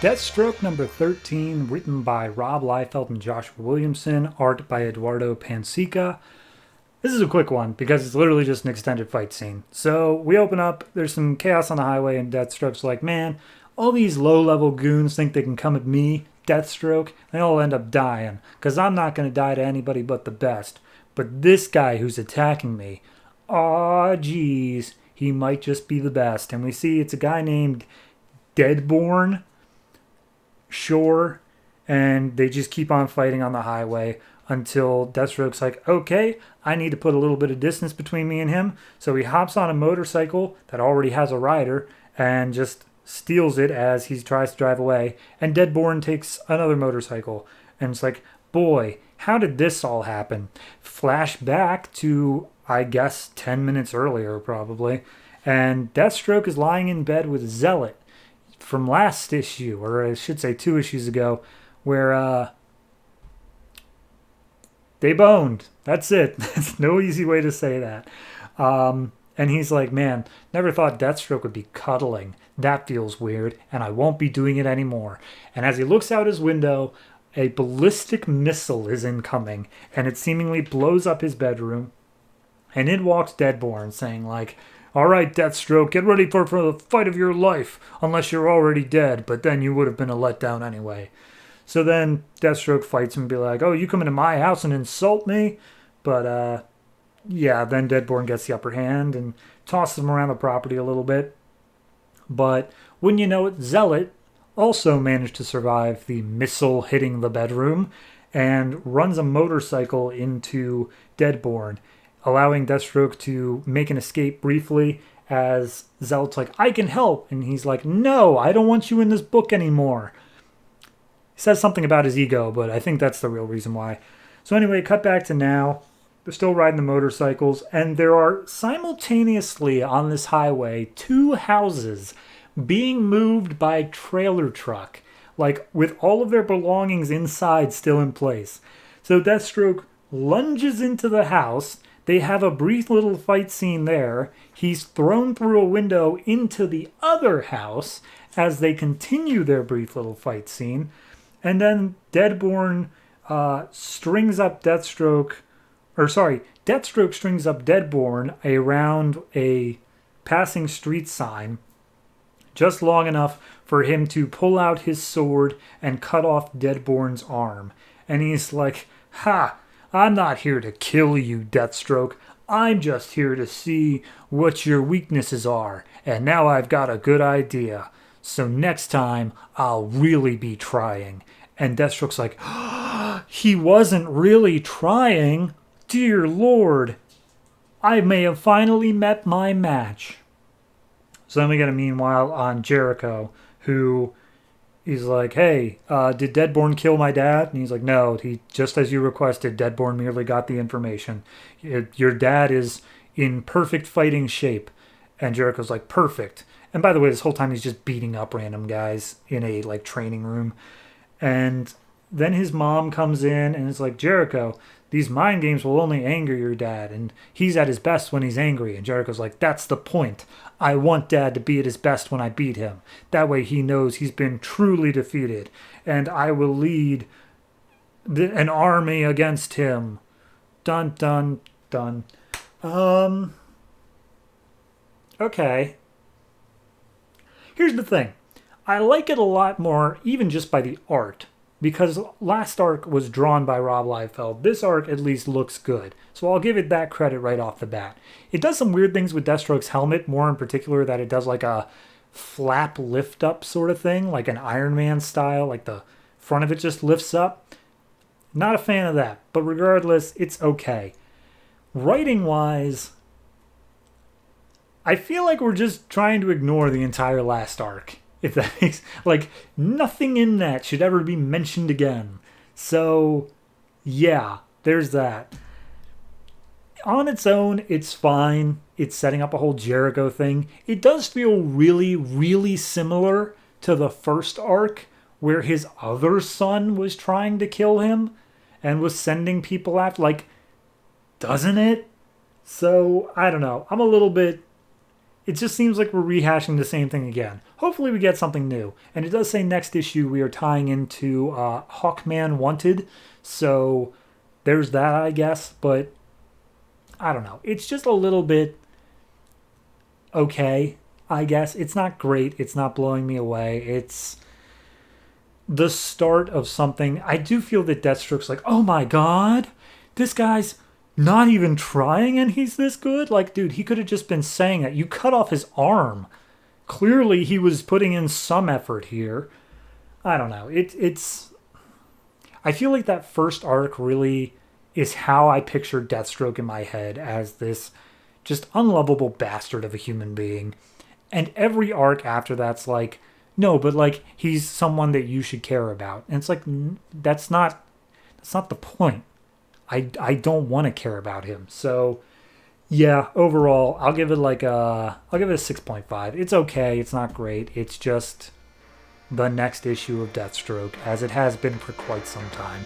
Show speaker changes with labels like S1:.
S1: Deathstroke number 13, written by Rob Liefeld and Joshua Williamson, art by Eduardo Pansica. This is a quick one because it's literally just an extended fight scene. So we open up, there's some chaos on the highway, and Deathstroke's like, man, all these low-level goons think they can come at me, Deathstroke, and they'll end up dying, because I'm not going to die to anybody but the best. But this guy who's attacking me, aw, geez, he might just be the best. And we see it's a guy named Deadborn, sure, and they just keep on fighting on the highway until Deathstroke's like, okay, I need to put a little bit of distance between me and him. So he hops on a motorcycle that already has a rider and just steals it as he tries to drive away. And Deadborn takes another motorcycle. And it's like, boy, how did this all happen? Flash back to, I guess, 10 minutes earlier, probably. And Deathstroke is lying in bed with Zealot from last issue, or I should say 2 issues ago, where they boned. That's it. There's no easy way to say that. And he's like, man, never thought Deathstroke would be cuddling. That feels weird, and I won't be doing it anymore. And as he looks out his window, a ballistic missile is incoming, and it seemingly blows up his bedroom. And in walks Deadborn, saying like, all right, Deathstroke, get ready for the fight of your life, unless you're already dead, but then you would have been a letdown anyway. So then Deathstroke fights him and be like, oh, you come into my house and insult me? But, yeah, then Deadborn gets the upper hand and tosses him around the property a little bit. But wouldn't you know it, Zealot also managed to survive the missile hitting the bedroom and runs a motorcycle into Deadborn, allowing Deathstroke to make an escape briefly as Zealot's like, I can help. And he's like, no, I don't want you in this book anymore. He says something about his ego, but I think that's the real reason why. So anyway, cut back to now. They're still riding the motorcycles, and there are simultaneously on this highway 2 houses being moved by trailer truck, like with all of their belongings inside still in place. So Deathstroke lunges into the house. They have a brief little fight scene there. He's thrown through a window into the other house as they continue their brief little fight scene. And then Deadborn strings up Deathstroke strings up Deadborn around a passing street sign just long enough for him to pull out his sword and cut off Deadborn's arm. And he's like, ha! I'm not here to kill you, Deathstroke. I'm just here to see what your weaknesses are. And now I've got a good idea. So next time, I'll really be trying. And Deathstroke's like, he wasn't really trying. Dear Lord, I may have finally met my match. So then we get a meanwhile on Jericho, who he's like, hey, did Deadborn kill my dad? And he's like, no, he just as you requested, Deadborn merely got the information. Your dad is in perfect fighting shape. And Jericho's like, perfect. And by the way, this whole time he's just beating up random guys in a like training room. And then his mom comes in and is like, Jericho, these mind games will only anger your dad, and he's at his best when he's angry. And Jericho's like, that's the point. I want Dad to be at his best when I beat him. That way he knows he's been truly defeated, and I will lead an army against him. Dun, dun, dun. Okay. Here's the thing. I like it a lot more, even just by the art, because last arc was drawn by Rob Liefeld. This arc at least looks good, so I'll give it that credit right off the bat. It does some weird things with Deathstroke's helmet, more in particular that it does like a flap lift up sort of thing, like an Iron Man style, like the front of it just lifts up. Not a fan of that, but regardless, it's okay. Writing-wise, I feel like we're just trying to ignore the entire last arc. If that makes, like, nothing in that should ever be mentioned again. So, yeah, there's that. On its own, it's fine. It's setting up a whole Jericho thing. It does feel really, really similar to the first arc, where his other son was trying to kill him and was sending people after, like, doesn't it? So, I don't know. I'm a little bit it just seems like we're rehashing the same thing again. Hopefully we get something new. And it does say next issue we are tying into Hawkman Wanted. So there's that, I guess. But I don't know. It's just a little bit okay, I guess. It's not great. It's not blowing me away. It's the start of something. I do feel that Deathstroke's like, oh my god, this guy's not even trying and he's this good? Like, dude, he could have just been saying that. You cut off his arm. Clearly he was putting in some effort here. I don't know. It's I feel like that first arc really is how I pictured Deathstroke in my head, as this just unlovable bastard of a human being. And every arc after that's like, no, but like he's someone that you should care about. And it's like, that's not the point. I don't want to care about him. So yeah, overall, I'll give it a 6.5. It's okay. It's not great. It's just the next issue of Deathstroke, as it has been for quite some time.